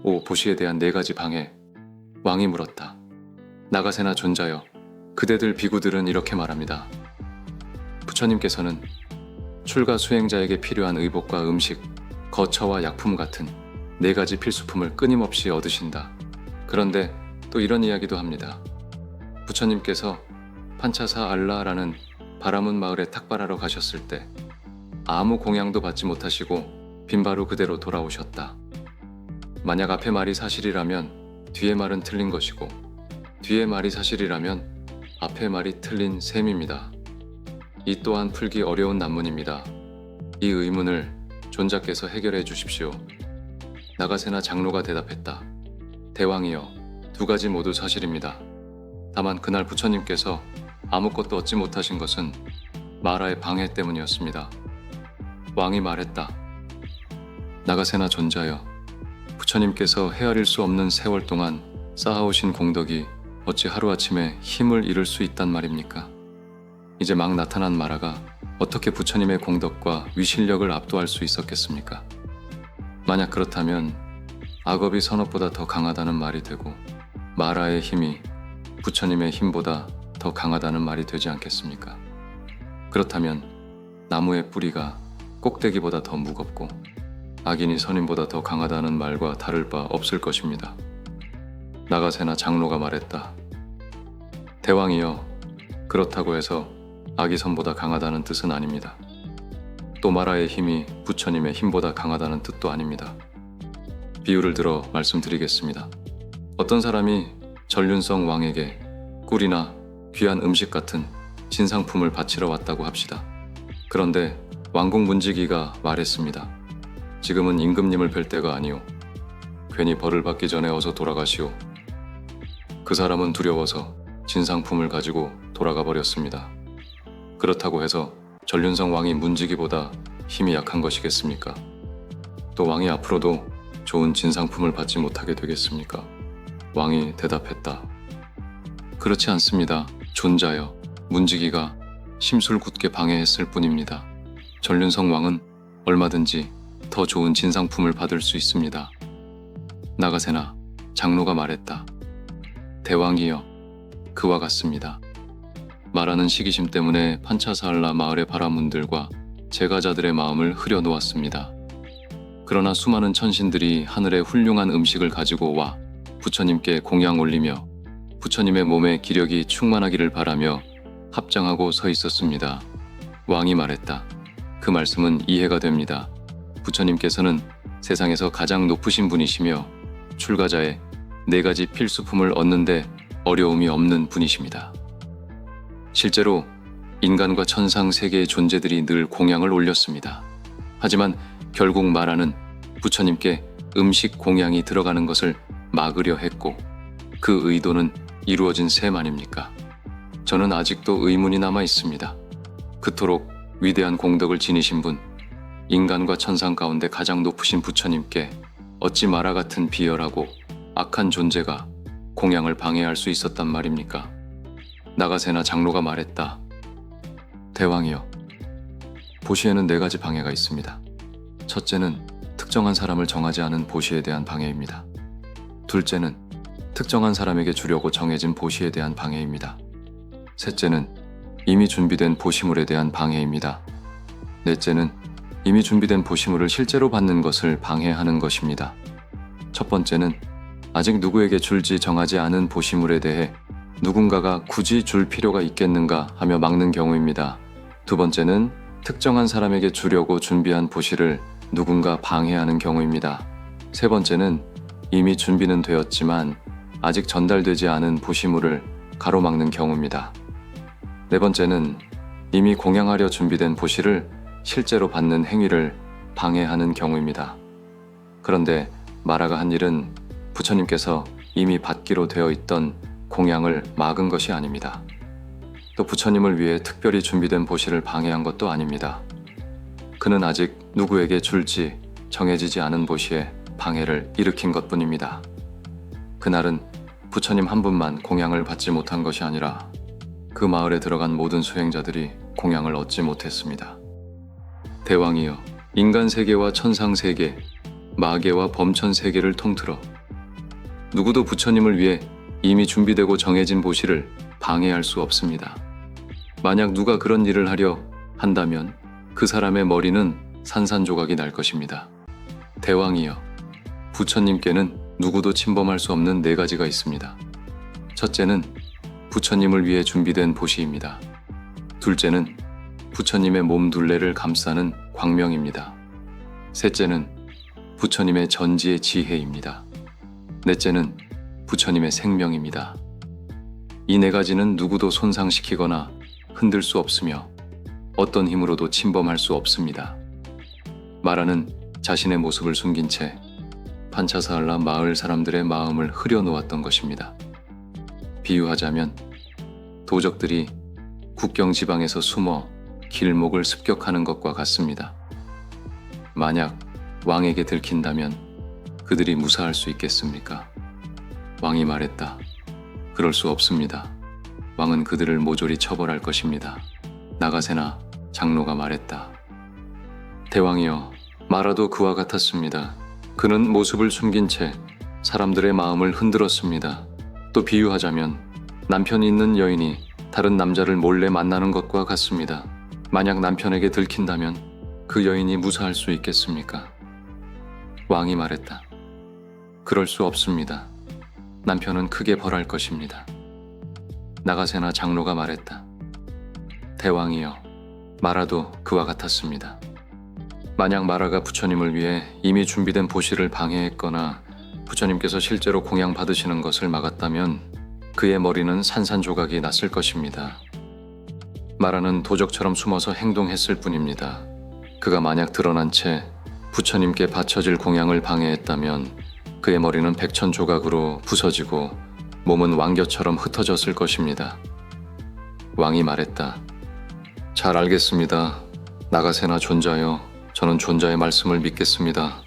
오 보시에 대한 4가지 방해. 왕이 물었다. 나가세나 존자여, 그대들 비구들은 이렇게 말합니다. 부처님께서는 출가 수행자에게 필요한 의복과 음식, 거처와 약품 같은 4가지 필수품을 끊임없이 얻으신다. 그런데 또 이런 이야기도 합니다. 부처님께서 판차사 알라라는 바라문 마을에 탁발하러 가셨을 때 아무 공양도 받지 못하시고 빈바로 그대로 돌아오셨다. 만약 앞의 말이 사실이라면 뒤의 말은 틀린 것이고, 뒤의 말이 사실이라면 앞의 말이 틀린 셈입니다. 이 또한 풀기 어려운 난문입니다. 이 의문을 존자께서 해결해 주십시오. 나가세나 장로가 대답했다. 대왕이여, 2가지 모두 사실입니다. 다만 그날 부처님께서 아무것도 얻지 못하신 것은 마라의 방해 때문이었습니다. 왕이 말했다. 나가세나 존자여, 부처님께서 헤아릴 수 없는 세월 동안 쌓아오신 공덕이 어찌 하루아침에 힘을 잃을 수 있단 말입니까? 이제 막 나타난 마라가 어떻게 부처님의 공덕과 위실력을 압도할 수 있었겠습니까? 만약 그렇다면 악업이 선업보다 더 강하다는 말이 되고, 마라의 힘이 부처님의 힘보다 더 강하다는 말이 되지 않겠습니까? 그렇다면 나무의 뿌리가 꼭대기보다 더 무겁고 악인이 선인보다 더 강하다는 말과 다를 바 없을 것입니다. 나가세나 장로가 말했다. 대왕이여, 그렇다고 해서 악이 선보다 강하다는 뜻은 아닙니다. 또 마라의 힘이 부처님의 힘보다 강하다는 뜻도 아닙니다. 비유를 들어 말씀드리겠습니다. 어떤 사람이 전륜성 왕에게 꿀이나 귀한 음식 같은 진상품을 바치러 왔다고 합시다. 그런데 왕궁 문지기가 말했습니다. 지금은 임금님을 뵐 때가 아니오. 괜히 벌을 받기 전에 어서 돌아가시오. 그 사람은 두려워서 진상품을 가지고 돌아가 버렸습니다. 그렇다고 해서 전륜성 왕이 문지기보다 힘이 약한 것이겠습니까? 또 왕이 앞으로도 좋은 진상품을 받지 못하게 되겠습니까? 왕이 대답했다. 그렇지 않습니다. 존자여, 문지기가 심술궂게 방해했을 뿐입니다. 전륜성 왕은 얼마든지 더 좋은 진상품을 받을 수 있습니다. 나가세나 장로가 말했다. 대왕이여, 그와 같습니다. 말하는 시기심 때문에 판차사알라 마을의 바라문들과 제가자들의 마음을 흐려놓았습니다. 그러나 수많은 천신들이 하늘의 훌륭한 음식을 가지고 와 부처님께 공양 올리며 부처님의 몸에 기력이 충만하기를 바라며 합장하고 서 있었습니다. 왕이 말했다. 그 말씀은 이해가 됩니다. 부처님께서는 세상에서 가장 높으신 분이시며 출가자의 4가지 필수품을 얻는데 어려움이 없는 분이십니다. 실제로 인간과 천상 세계의 존재들이 늘 공양을 올렸습니다. 하지만 결국 마라는 부처님께 음식 공양이 들어가는 것을 막으려 했고, 그 의도는 이루어진 셈 아닙니까? 저는 아직도 의문이 남아 있습니다. 그토록 위대한 공덕을 지니신 분, 인간과 천상 가운데 가장 높으신 부처님께 어찌 마라 같은 비열하고 악한 존재가 공양을 방해할 수 있었단 말입니까? 나가세나 장로가 말했다. 대왕이여, 보시에는 4가지 방해가 있습니다. 첫째는 특정한 사람을 정하지 않은 보시에 대한 방해입니다. 둘째는 특정한 사람에게 주려고 정해진 보시에 대한 방해입니다. 셋째는 이미 준비된 보시물에 대한 방해입니다. 넷째는 이미 준비된 보시물을 실제로 받는 것을 방해하는 것입니다. 첫 번째는 아직 누구에게 줄지 정하지 않은 보시물에 대해 누군가가 굳이 줄 필요가 있겠는가 하며 막는 경우입니다. 두 번째는 특정한 사람에게 주려고 준비한 보시를 누군가 방해하는 경우입니다. 세 번째는 이미 준비는 되었지만 아직 전달되지 않은 보시물을 가로막는 경우입니다. 네 번째는 이미 공양하려 준비된 보시를 실제로 받는 행위를 방해하는 경우입니다. 그런데 마라가 한 일은 부처님께서 이미 받기로 되어 있던 공양을 막은 것이 아닙니다. 또 부처님을 위해 특별히 준비된 보시를 방해한 것도 아닙니다. 그는 아직 누구에게 줄지 정해지지 않은 보시에 방해를 일으킨 것뿐입니다. 그날은 부처님 한 분만 공양을 받지 못한 것이 아니라 그 마을에 들어간 모든 수행자들이 공양을 얻지 못했습니다. 대왕이여, 인간 세계와 천상 세계, 마계와 범천 세계를 통틀어 누구도 부처님을 위해 이미 준비되고 정해진 보시를 방해할 수 없습니다. 만약 누가 그런 일을 하려 한다면 그 사람의 머리는 산산조각이 날 것입니다. 대왕이여, 부처님께는 누구도 침범할 수 없는 4가지가 있습니다. 첫째는 부처님을 위해 준비된 보시입니다. 둘째는 부처님의 몸 둘레를 감싸는 광명입니다. 셋째는 부처님의 전지의 지혜입니다. 넷째는 부처님의 생명입니다. 이 4가지는 누구도 손상시키거나 흔들 수 없으며 어떤 힘으로도 침범할 수 없습니다. 마라는 자신의 모습을 숨긴 채 판차사할라 마을 사람들의 마음을 흐려놓았던 것입니다. 비유하자면 도적들이 국경 지방에서 숨어 길목을 습격하는 것과 같습니다. 만약 왕에게 들킨다면 그들이 무사할 수 있겠습니까? 왕이 말했다. 그럴 수 없습니다. 왕은 그들을 모조리 처벌할 것입니다. 나가세나 장로가 말했다. 대왕이여, 마라도 그와 같았습니다. 그는 모습을 숨긴 채 사람들의 마음을 흔들었습니다. 또 비유하자면 남편이 있는 여인이 다른 남자를 몰래 만나는 것과 같습니다. 만약 남편에게 들킨다면 그 여인이 무사할 수 있겠습니까? 왕이 말했다. 그럴 수 없습니다. 남편은 크게 벌할 것입니다. 나가세나 장로가 말했다. 대왕이여, 마라도 그와 같았습니다. 만약 마라가 부처님을 위해 이미 준비된 보시를 방해했거나 부처님께서 실제로 공양 받으시는 것을 막았다면 그의 머리는 산산조각이 났을 것입니다. 마라는 도적처럼 숨어서 행동했을 뿐입니다. 그가 만약 드러난 채 부처님께 바쳐질 공양을 방해했다면 그의 머리는 백천조각으로 부서지고 몸은 왕겨처럼 흩어졌을 것입니다. 왕이 말했다. 잘 알겠습니다. 나가세나 존자여, 저는 존자의 말씀을 믿겠습니다.